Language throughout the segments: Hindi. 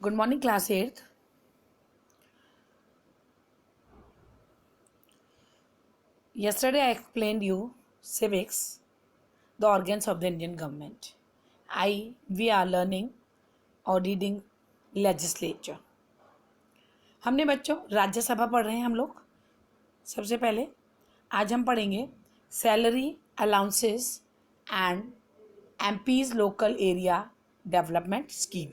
Good morning, class 8th. Yesterday I explained you civics, the organs of the Indian government. We are learning or reading legislature. हमने बच्चों राज्यसभा पढ़ रहे हैं हम लोग. सबसे पहले आज हम पढ़ेंगे salary allowances and MPs local area development scheme.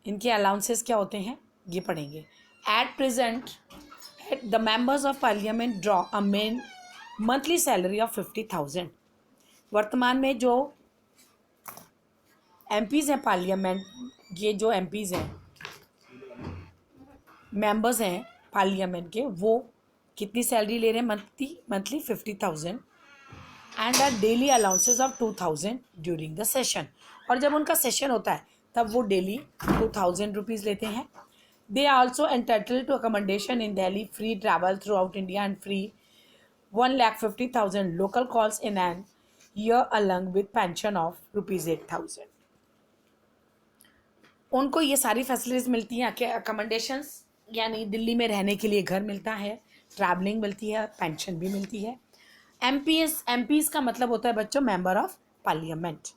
इनके अलाउंसेस क्या होते हैं ये पढ़ेंगे. At present the members of parliament draw a main monthly salary of 50,000. वर्तमान में जो एमपीज़ हैं पार्लियामेंट, ये जो एमपीज़ हैं मेंबर्स हैं पार्लियामेंट के, वो कितनी सैलरी ले रहे हैं? Monthly 50,000 and the daily allowances of 2,000 during the session. और जब उनका सेशन होता है तब वो डेली 2,000 रुपीज़ लेते हैं. They are also entitled to accommodation in Delhi, free travel throughout India and free 1,50,000 local calls in an year along with pension of ₹8,000. उनको ये सारी फैसिलिटीज़ मिलती हैं कि अकोमोडेशंस यानी दिल्ली में रहने के लिए घर मिलता है, ट्रैवलिंग मिलती है, पेंशन भी मिलती है. एमपीज़ का मतलब होता है बच्चों मेंबर ऑफ पार्लियामेंट,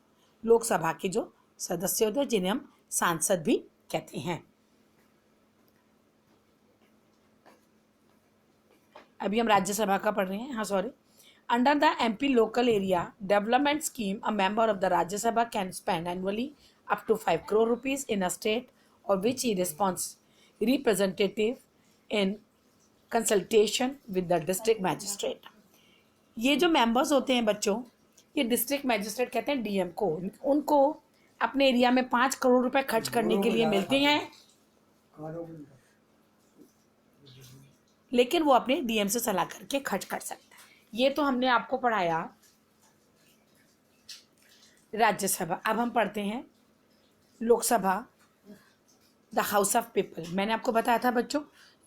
लोकसभा के जो सदस्य होते हैं जिन्हें हम सांसद भी कहते हैं. अभी हम राज्यसभा का पढ़ रहे हैं. हाँ sorry. Under the MP local area development scheme a member of the Rajya Sabha can spend annually up to 5 crore rupees in a state or which he representative in consultation with the district magistrate. ये जो मेंबर्स होते हैं बच्चों, ये डिस्ट्रिक्ट मैजिस्ट्रेट कहते हैं डीएम को. उनको अपने एरिया में 5 करोड़ रुपए खर्च करने के लिए मिलते हैं, लेकिन वो अपने डीएम से सलाह करके खर्च कर सकता है. ये तो हमने आपको पढ़ाया राज्यसभा. अब हम पढ़ते हैं Lok Sabha, the house of people. मैंने आपको बताया था बच्चों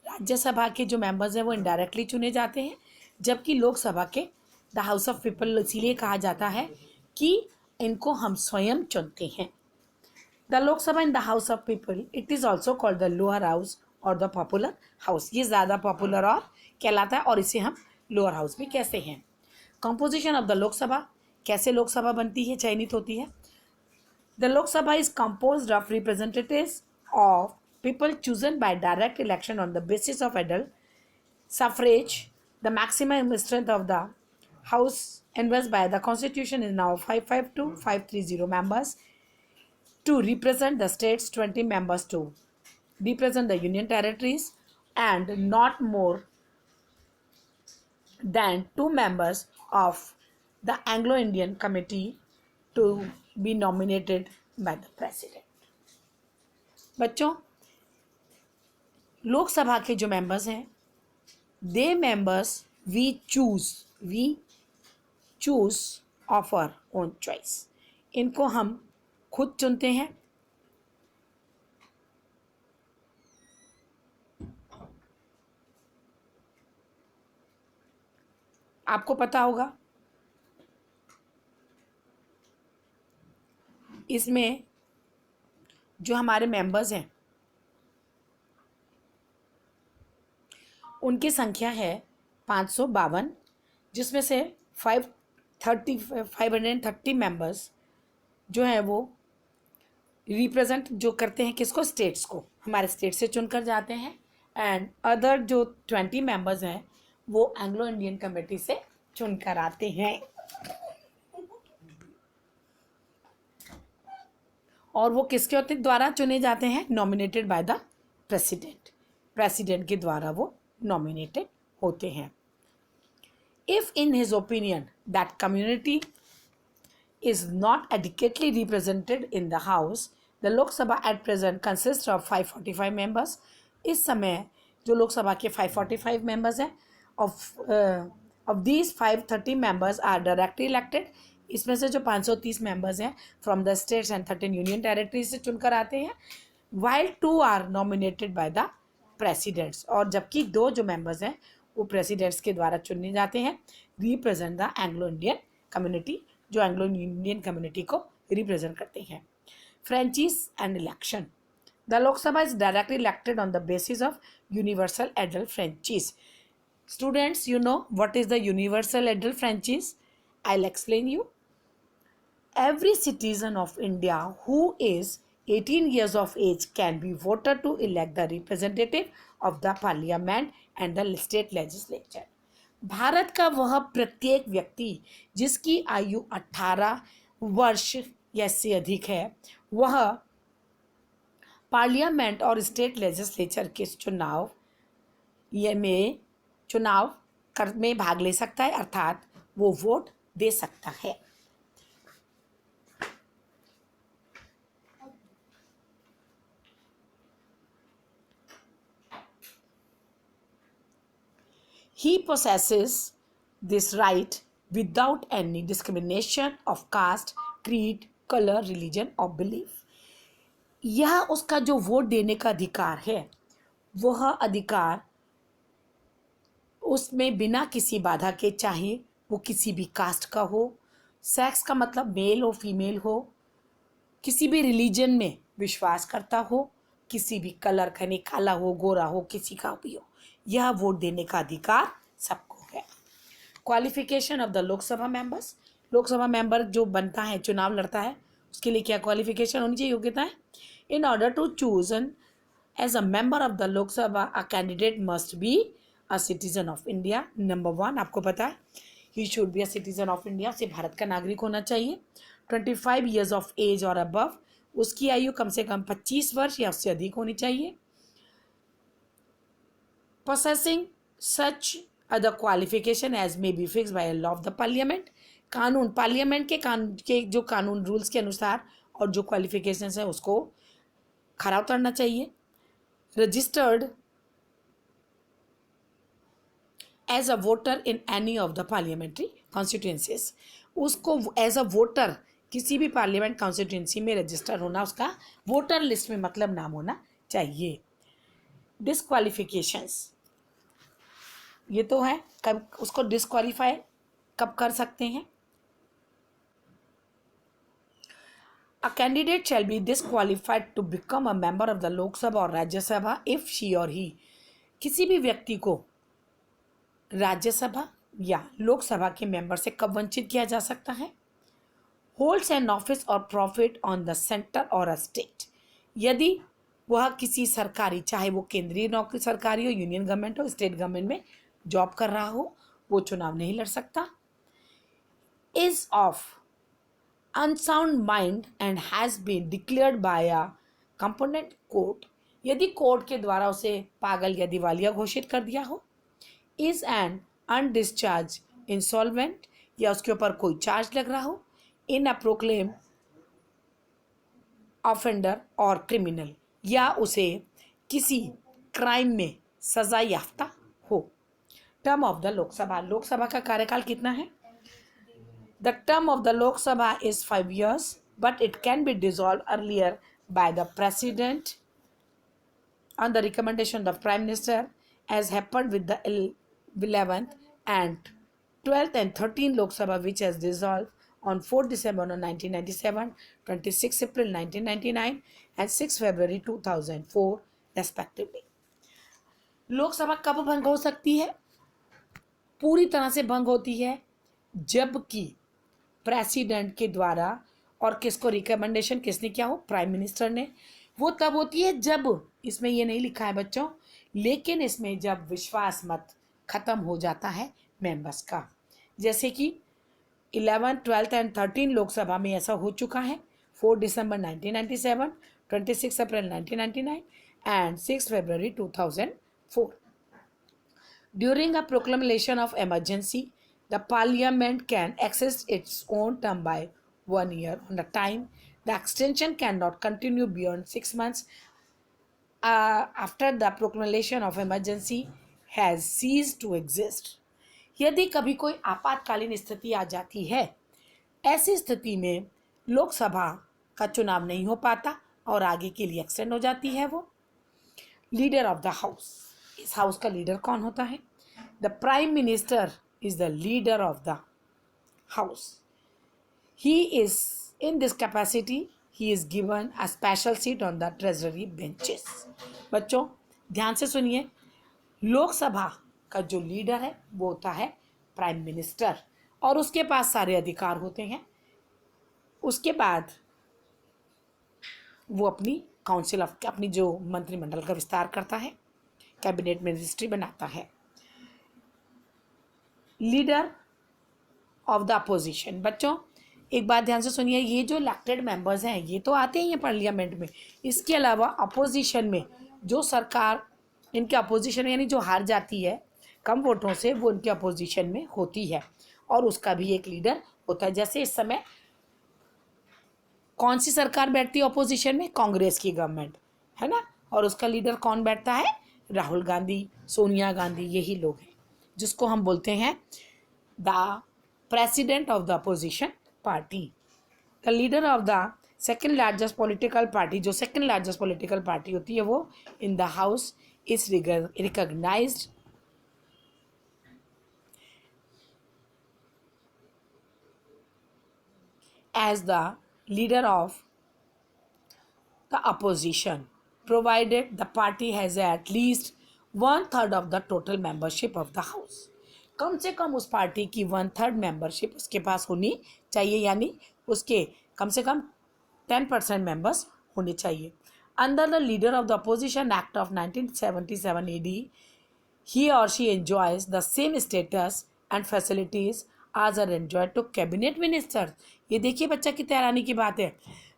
राज्यसभा के जो मेंबर्स हैं वो इनडायरेक्टली चुने जाते हैं, जबकि लोकसभा के द हाउस ऑफ पीपल इसीलिए कहा जाता है कि इनको हम स्वयं चुनते हैं. The Lok Sabha in the house of people it is also called the lower house और द पॉपुलर हाउस. ये ज़्यादा पॉपुलर और कहलाता है और इसे हम लोअर हाउस भी कहते हैं. कंपोजिशन ऑफ द लोकसभा, कैसे लोकसभा बनती है, चयनित होती है. The Lok Sabha is composed of representatives of people chosen by direct election on the basis of adult suffrage. The maximum strength of the house एनवर्स by the constitution is now 552 530 members to represent the states, 20 members to represent the union territories, and not more than 2 members of the Anglo-Indian Committee to be nominated by the president. बच्चों लोकसभा के जो मेंबर्स हैं they members we choose of our own choice. इनको हम खुद चुनते हैं. आपको पता होगा इसमें जो हमारे मेंबर्स हैं उनकी संख्या है 552, जिसमें से 530 मेंबर्स जो हैं वो रिप्रेजेंट जो करते हैं किसको? स्टेट्स को. हमारे स्टेट से चुनकर जाते हैं. एंड अदर जो 20 मेंबर्स हैं वो एंग्लो इंडियन कमेटी से चुनकर आते हैं. और वो किसके द्वारा चुने जाते हैं? Nominated by the president. President के द्वारा वो नॉमिनेटेड होते हैं. If in his opinion that community is not adequately represented in the house, the Lok Sabha at present consists of 545 members. इस समय जो लोकसभा के 545 members हैं, of these 530 members are directly elected. इसमें से जो 530 members हैं from the states and 13 union territories से चुनकर आते हैं, while 2 are nominated by the presidents. और जबकि 2 जो members हैं वो presidents के द्वारा चुने जाते हैं, represent the Anglo-Indian community, जो एंग्लो इंडियन कम्युनिटी को रिप्रेजेंट करते हैं. Franchise and election. The Lok Sabha is directly elected on the basis of universal adult franchise. Students, you know what is the universal adult franchise? I'll explain you. Every citizen of India who is 18 years of age can be voted to elect the representative of the parliament and the state legislature. Bharat का वह प्रत्येक व्यक्ति जिसकी आयु 18 वर्ष या इससे अधिक है, वह पार्लियामेंट और स्टेट लेजिस्लेचर के चुनाव में भाग ले सकता है, अर्थात वो वोट दे सकता है. He possesses this right without any discrimination of caste, creed, color, religion or belief. यह उसका जो वोट देने का अधिकार है, वह अधिकार उसमें बिना किसी बाधा के, चाहे वो किसी भी कास्ट का हो, सेक्स का मतलब मेल हो फीमेल हो, किसी भी रिलीजन में विश्वास करता हो, किसी भी कलर का, नहीं काला हो गोरा हो, किसी का भी हो, यह वोट देने का अधिकार सबको है. Qualification of the Lok Sabha members. Lok Sabha member जो बनता है, चुनाव लड़ता है, उसके लिए क्या क्वालिफिकेशन होनी चाहिए, योग्यता है. In order to choose as a member of the Lok Sabha a candidate must be a citizen of India. Number 1 आपको पता है, he should be a citizen of India, से भारत का नागरिक होना चाहिए. 25 ईयर्स ऑफ एज और अबव, उसकी आयु कम से कम 25 वर्ष या उससे अधिक होनी चाहिए. possessing such other qualification as may be fixed by a law of the parliament. कानून, पार्लियामेंट के जो कानून रूल्स के अनुसार और जो क्वालिफिकेशंस है उसको खरा उतरना चाहिए. Registered as a voter in any of the parliamentary constituencies, उसको एज अ वोटर किसी भी पार्लियामेंट कॉन्स्टिट्यूंसी में रजिस्टर होना, उसका वोटर लिस्ट में मतलब नाम होना चाहिए. डिस्क्वालिफिकेशंस, ये तो है, कब उसको डिस्क्वालीफाई कब कर सकते हैं. A candidate shall be disqualified to become a member of the Lok Sabha और Rajya Sabha if she or he, किसी भी व्यक्ति को राज्यसभा या लोकसभा के मेंबर से कब वंचित किया जा सकता है. होल्ड्स एन ऑफिस और प्रॉफिट ऑन द सेंटर और अ स्टेट, यदि वह किसी सरकारी, चाहे वो केंद्रीय नौकरी सरकारी हो, यूनियन गवर्नमेंट हो, स्टेट गवर्नमेंट में जॉब कर रहा हो, वो चुनाव नहीं लड़ सकता. Is of unsound mind and has been declared by a component court, यदि कोर्ट के द्वारा उसे पागल या दिवालिया घोषित कर दिया हो. इज एन अनडिस्चार्ज इंसॉल्वेंट, या उसके ऊपर कोई चार्ज लग रहा हो. इन अ प्रोक्लेम ऑफेंडर और क्रिमिनल, या उसे किसी क्राइम में सजा याफ्ता हो. Term of the Lok Sabha, Lok Sabha का कार्यकाल कितना है. The term of the Lok Sabha is 5 years, but it can be dissolved earlier by the president on the recommendation of the prime minister, as happened with the 11th and 12th and 13th Lok Sabha, which has dissolved on 4 December 1997, 26 April 1999 and 6 February 2004 respectively. Lok Sabha कब भंग हो सकती है. पूरी तरह से भंग होती है जबकि प्रेसिडेंट के द्वारा, और किसको रिकमेंडेशन किसने किया हो, प्राइम मिनिस्टर ने. वो तब होती है जब, इसमें ये नहीं लिखा है बच्चों, लेकिन इसमें जब विश्वास मत खत्म हो जाता है मेंबर्स का, जैसे कि 11, 12 एंड 13 लोकसभा में ऐसा हो चुका है. 4 दिसंबर 1997, 26 अप्रैल 1999 and 6 February 2004. During a proclamation of emergency, the parliament can exceed its own term by 1 year on a time. The extension cannot continue beyond 6 months after the proclamation of emergency has ceased to exist. यदि कभी कोई आपातकालीन स्थिति आ जाती है, ऐसी स्थिति में लोकसभा का चुनाव नहीं हो पाता और आगे के लिए एक्सटेंड हो जाती है वो. लीडर ऑफ द हाउस, इस हाउस का लीडर कौन होता है. The prime minister is the leader of the house. He is in this capacity, he is given a special seat on the treasury benches. बच्चों ध्यान से सुनिए, लोकसभा का जो लीडर है वो होता है प्राइम मिनिस्टर और उसके पास सारे अधिकार होते हैं। उसके बाद वो अपनी काउंसिल ऑफ अपनी जो मंत्रिमंडल का विस्तार करता है, कैबिनेट मिनिस्ट्री बनाता है। Leader of the opposition. बच्चों एक बात ध्यान से सुनिए, ये जो इलेक्टेड मेंबर्स हैं ये तो आते ही हैं पार्लियामेंट में, इसके अलावा अपोजिशन में जो सरकार इनके अपोजिशन यानी जो हार जाती है कम वोटों से, वो इनके अपोजिशन में होती है और उसका भी एक लीडर होता है। जैसे इस समय कौन सी सरकार बैठती है अपोजिशन में? कांग्रेस की गवर्नमेंट है ना, और उसका लीडर कौन बैठता है? राहुल गांधी, सोनिया गांधी, यही लोग हैं जिसको हम बोलते हैं the president of the opposition party. The leader of the second largest political party, जो सेकेंड लार्जेस्ट पॉलिटिकल पार्टी होती है वो in the house is recognized as the leader of the opposition, provided the party has at least 1/3 of the total membership of the house। कम से कम उस पार्टी की 1/3 मेंबरशिप उसके पास होनी चाहिए, यानी उसके कम से कम 10% मेंबर्स होने चाहिए। Under the leader of the opposition act of 1977 AD, he or she enjoys the same status and facilities as are enjoyed to cabinet ministers। ये देखिए बच्चा कितनी हैरानी की बात है,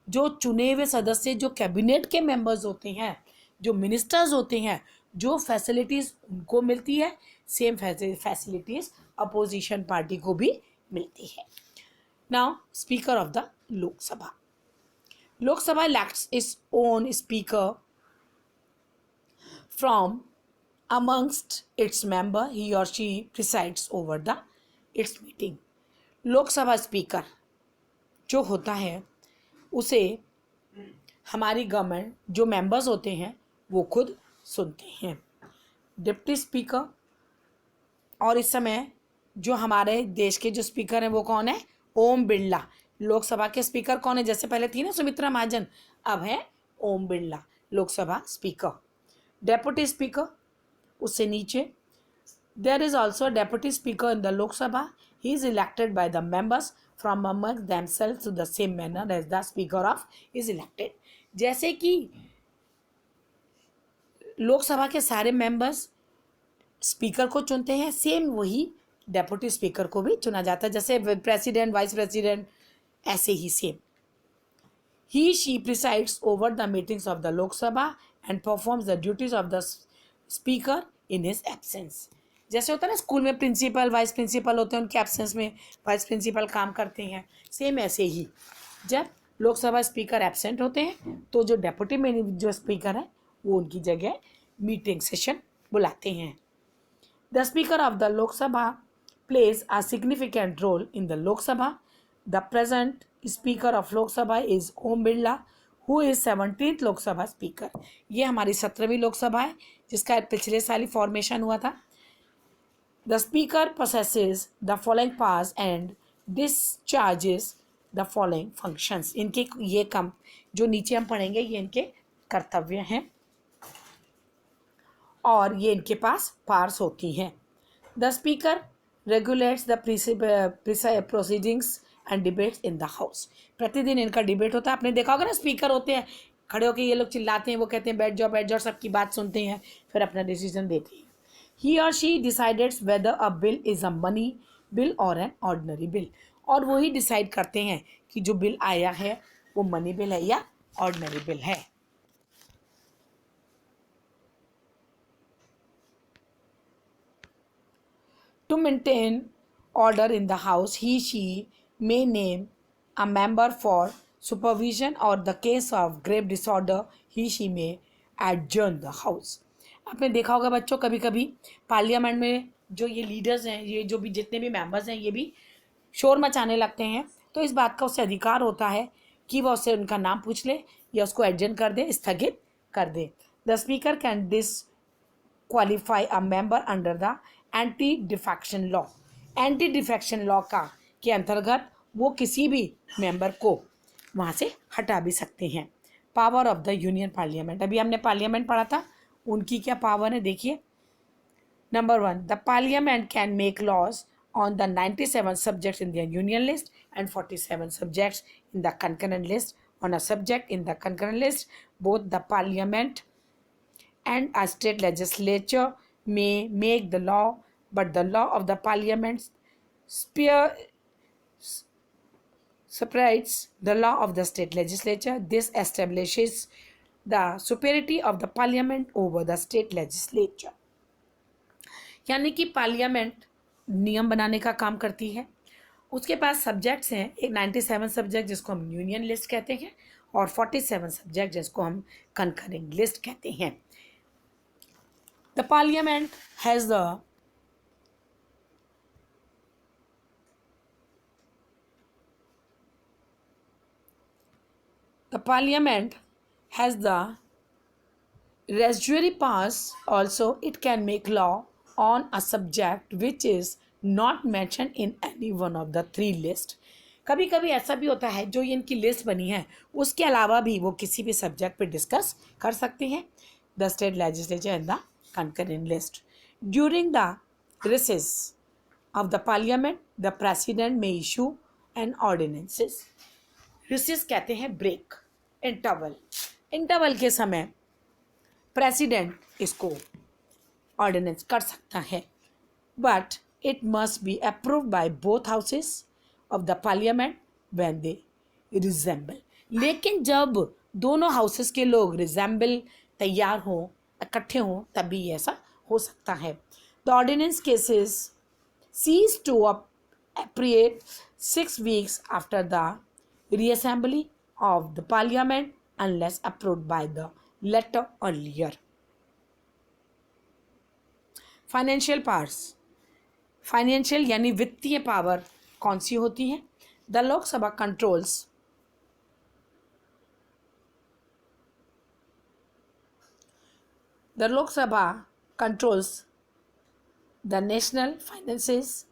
जो चुने हुए सदस्य जो कैबिनेट के मेंबर्स होते हैं, जो मिनिस्टर्स होते हैं, जो फैसिलिटीज़ उनको मिलती है, सेम फैसिलिटीज़ अपोजिशन पार्टी को भी मिलती है। Now speaker of the Lok Sabha. Lok Sabha elects its own speaker from amongst its member, he or she presides over the its meeting। Lok Sabha speaker जो होता है उसे हमारी गवर्नमेंट जो मेंबर्स होते हैं वो खुद सुनते हैं। डिप्टी स्पीकर, और इस समय जो हमारे देश के जो स्पीकर हैं वो कौन है? ओम बिरला। लोकसभा के स्पीकर कौन है? जैसे पहले थी ना सुमित्रा महाजन, अब है Om Birla Lok Sabha speaker. Deputy speaker उससे नीचे, there is also deputy speaker in the Lok Sabha, he is elected by the members from among themselves to the same manner as the speaker of is elected. जैसे कि लोकसभा के सारे मेंबर्स स्पीकर को चुनते हैं, सेम वही डेप्यूटी स्पीकर को भी चुना जाता है, जैसे प्रेसिडेंट, वाइस प्रेसिडेंट, ऐसे ही same. He she presides over the meetings of the Lok Sabha and performs the duties of the speaker in his absence. जैसे होता है ना स्कूल में प्रिंसिपल, वाइस प्रिंसिपल होते हैं, उनके एब्सेंस में वाइस प्रिंसिपल काम करते हैं, सेम ऐसे ही जब लोकसभा स्पीकर एब्सेंट होते हैं तो जो डेप्यूटी में जो स्पीकर है वो उनकी जगह मीटिंग सेशन बुलाते हैं। The speaker of the Lok Sabha plays a significant role in the Lok Sabha. The present speaker of Lok Sabha is Om Birla who is 17th Lok Sabha speaker. ये हमारी 17वीं लोकसभा है जिसका पिछले साल ही फॉर्मेशन हुआ था। The speaker possesses the following powers and discharges the following functions. इनके ये कम जो नीचे हम पढ़ेंगे ये इनके कर्तव्य हैं और ये इनके पास पावर्स होती हैं। The speaker regulates the proceedings and debates in the house. प्रतिदिन इनका डिबेट होता है। आपने देखा होगा ना स्पीकर होते हैं खड़े होकर, ये लोग चिल्लाते हैं, वो कहते हैं बैठ जाओ, सबकी बात सुनते हैं, फिर अपना डिसीजन देते हैं। ही और she decides whether a bill is a money bill और एन ऑर्डिनरी बिल। और वही डिसाइड करते हैं कि जो बिल आया है वो मनी बिल है या ऑर्डिनरी बिल है। To maintain order in the house, he she may name a member for supervision or the case of grave disorder he she may adjourn the house। आपने देखा होगा बच्चों कभी कभी पार्लियामेंट में जो ये लीडर्स हैं, ये जो भी जितने भी मेंबर्स हैं, ये भी शोर मचाने लगते हैं, तो इस बात का उससे अधिकार होता है कि वह उससे उनका नाम पूछ ले या उसको एडजर्न कर दे, स्थगित कर दे। The speaker can disqualify a member under the anti defection law. Anti defection law का के अंतर्गत वो किसी भी मेंबर को वहाँ से हटा भी सकते हैं। Power of the union parliament, अभी हमने पार्लियामेंट पढ़ा था, उनकी क्या पावर है देखिए। Number 1, the parliament can make laws on the 97 subjects in the union list and 47 subjects in the concurrent list. On a subject in the concurrent list, both the parliament and a state legislature may make the law, but the law of the parliament separates the law of the state legislature. This establishes the superiority of the parliament over the state legislature. यानी कि पार्लियामेंट नियम बनाने का काम करती है, उसके पास सब्जेक्ट्स हैं, एक 97 सब्जेक्ट जिसको हम यूनियन लिस्ट कहते हैं और 47 सब्जेक्ट जिसको हम कंकरिंग लिस्ट कहते हैं। The parliament has the residuary powers also. It can make law on a subject which is not mentioned in any one of the 3 list. कभी कभी ऐसा भी होता है जो ये इनकी लिस्ट बनी है उसके अलावा भी वो किसी भी सब्जेक्ट पे डिस्कस कर सकते हैं। The state legislature in the concurrent list during the recess of the parliament the president में इशू एंड ऑर्डिनेंसेस। रिसेस कहते हैं ब्रेक, इंटरवल के समय प्रेसिडेंट इसको ऑर्डिनेंस कर सकता है, but it must be approved by both houses of the parliament when they resemble. लेकिन जब दोनों हाउसेस के लोग रिजेंबल तैयार हों, इकट्ठे हों, तभी ऐसा हो सकता है। The ordinance cases cease to operate 6 weeks after the reassembly of the parliament unless approved by the latter earlier. Financial powers, financial यानी वित्तीय पावर कौन सी होती है? The Lok Sabha controls the national finances.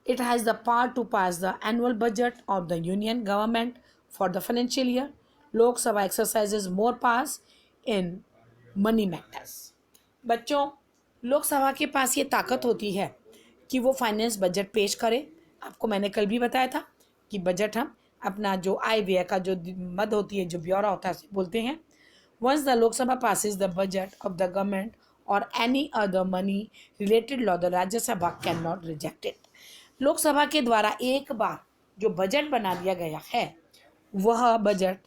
It has the power to pass the annual budget of the union government for the financial year. Lok Sabha exercises more powers in money matters. बच्चों, लोकसभा के पास ये ताकत होती है कि वो फाइनेंस बजट पेश करे। आपको मैंने कल भी बताया था कि बजट हम अपना जो आय व्यय का जो मद होती है, जो ब्यौरा होता है, उसे बोलते हैं। Once the Lok Sabha passes the budget of the government और any other money related law, the Rajya Sabha can not reject it. Lok Sabha के द्वारा एक बार जो बजट बना दिया गया है वह बजट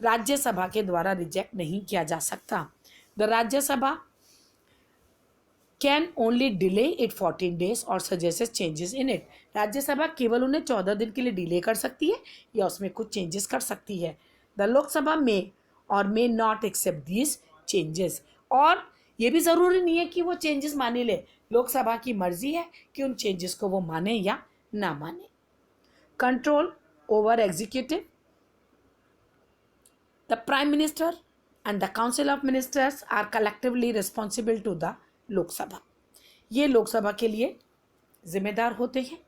राज्यसभा के द्वारा रिजेक्ट नहीं किया जा सकता। The Rajya Sabha can only delay it 14 days और suggest changes in it. Rajya Sabha केवल उन्हें 14 दिन के लिए डिले कर सकती है या उसमें कुछ चेंजेस कर सकती है। द लोकसभा में और may not accept these changes, और ये भी ज़रूरी नहीं है कि वो चेंजेस माने ले, लोकसभा की मर्जी है कि उन चेंजेस को वो माने या ना माने। Control over executive, the prime minister and the council of ministers are collectively responsible to the Lok Sabha. ये लोकसभा के लिए जिम्मेदार होते हैं।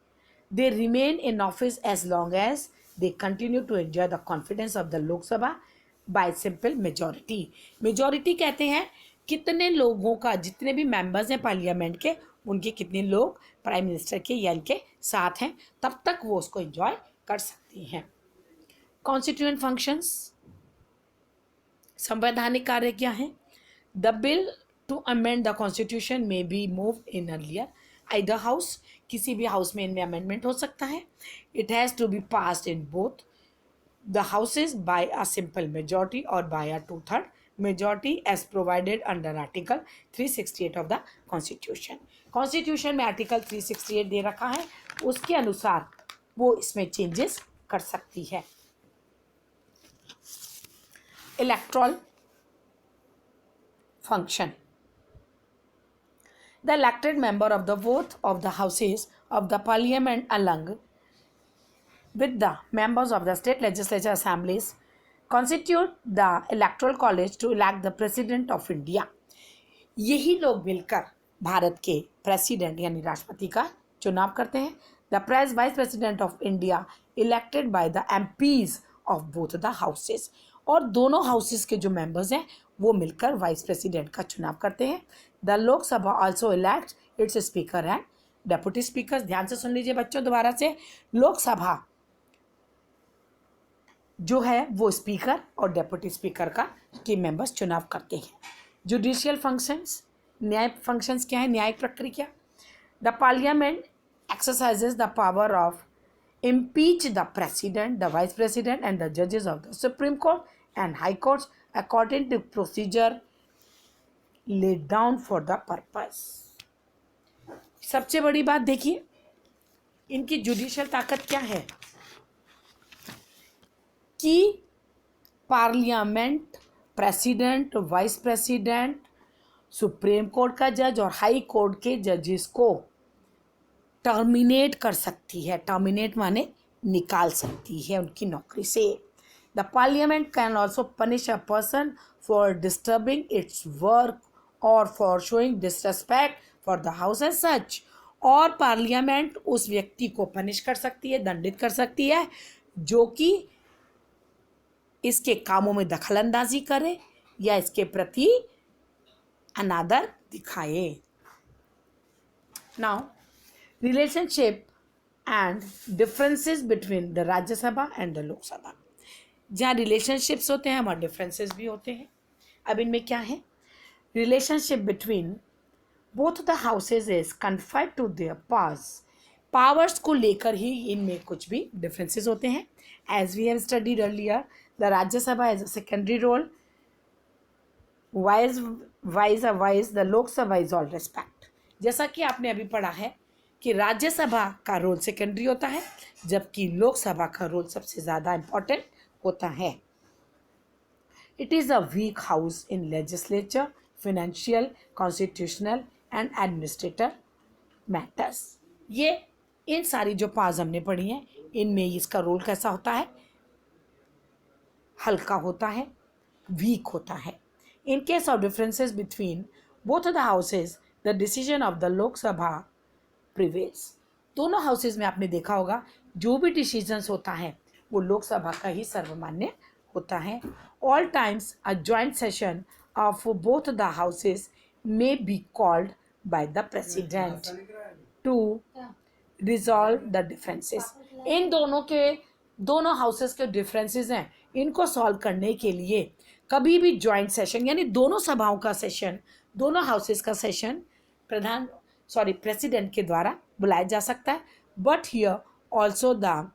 They remain in office as long as they continue to enjoy the confidence of the Lok Sabha by simple majority. Majority कहते हैं कितने लोगों का, जितने भी मेंबर्स हैं पार्लियामेंट के, उनके कितने लोग प्राइम मिनिस्टर के या इनके साथ हैं, तब तक वो उसको एंजॉय कर सकती हैं। कॉन्स्टिट्यूएंट फंक्शंस, संवैधानिक कार्य क्या है? The bill to amend the constitution may be move in earlier either house, किसी भी हाउस में इनमें अमेंडमेंट हो सकता है। It has to be passed in both the houses by a simple majority और by a 2/3 majority as provided under article 368 of the constitution। Constitution में आर्टिकल 368 दे रखा है, उसके अनुसार वो इसमें चेंजेस कर सकती है। Electoral function, the elected member of the both of the houses of the parliament along with the members of the state legislature assemblies constitute the electoral college to elect the president of India। यही लोग मिलकर भारत के प्रेसिडेंट यानी राष्ट्रपति का चुनाव करते हैं। The vice president of India elected by the MPs of both the houses, और दोनों हाउसेस के जो मेंबर्स हैं वो मिलकर वाइस प्रेसिडेंट का चुनाव करते हैं। The Lok Sabha also elect it's speaker and deputy speaker. ध्यान से सुन लीजिए बच्चों दोबारा से, लोकसभा जो है वो स्पीकर और डेप्यूटी स्पीकर का के मेंबर्स चुनाव करते हैं। जुडिशियल फंक्शंस, न्याय फंक्शंस क्या है, न्यायिक प्रक्रिया। The parliament exercises the power of impeach the president, the vice president and the judges of the Supreme Court and High Courts according to procedure laid down for the purpose। सबसे बड़ी बात देखिए, इनकी जुडिशियल ताकत क्या है कि parliament, president, vice president, supreme court का जज और हाई कोर्ट के जजेस को टर्मिनेट कर सकती है। टर्मिनेट माने निकाल सकती है उनकी नौकरी से। The parliament can also punish a person for disturbing its work और for showing disrespect for the house as such. और पार्लियामेंट उस व्यक्ति को पनिश कर सकती है, दंडित कर सकती है जो कि इसके कामों में दखलंदाजी करे या इसके प्रति अनादर दिखाए। Now relationship and differences between the Rajya Sabha and the Lok Sabha. जहाँ रिलेशनशिप्स होते हैं वहाँ डिफरेंसेस भी होते हैं। अब इनमें क्या है, relationship between both the houses is confined to their powers को लेकर ही इनमें कुछ भी डिफरेंसेस होते हैं। As we have studied earlier, the Rajya Sabha has a secondary role, wise the Lok Sabha is all respect. जैसा कि आपने अभी पढ़ा है कि राज्यसभा का रोल सेकेंडरी होता है जबकि लोकसभा का रोल सबसे ज़्यादा इम्पॉर्टेंट होता है। It is a weak house in legislature, financial, constitutional and administrative matters. ये इन सारी जो पार्ट्स हमने पढ़ी हैं इनमें इसका रोल कैसा होता है, हल्का होता है, वीक होता है। In case of differences between both the houses the decision of the Lok Sabha prevails. दोनों हाउसेज में आपने देखा होगा जो भी डिसीजंस होता है वो लोकसभा का ही सर्वमान्य होता है। All times a joint session of both the houses may be called by the president to resolve the differences. इन दोनों हाउसेज के डिफरेंसेस हैं, इनको सॉल्व करने के लिए कभी भी जॉइंट सेशन यानी दोनों सभाओं का सेशन, दोनों हाउसेज का सेशन प्रेसिडेंट के द्वारा बुलाया जा सकता है। But here also the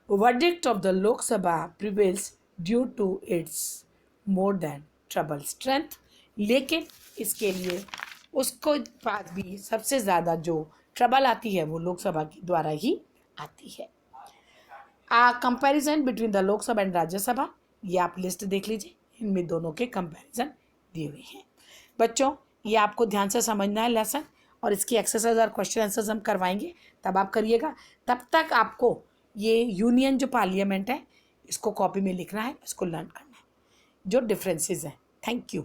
verdict of the Lok Sabha prevails due to its more than trouble strength. लेकिन इसके लिए उसको पास भी सबसे ज़्यादा जो ट्रबल आती है वो लोकसभा के द्वारा ही आती है। Comparison between the Lok Sabha and Rajya Sabha, ये आप लिस्ट देख लीजिए, इनमें दोनों के कंपैरिजन दिए हुए हैं। बच्चों ये आपको ध्यान से समझना है लेसन, और इसकी एक्सरसाइज और क्वेश्चन आंसर्स हम करवाएंगे तब आप करिएगा। तब तक आपको ये यूनियन जो पार्लियामेंट है इसको कॉपी में लिखना है, इसको लर्न करना है, जो डिफरेंसेस हैं। Thank you.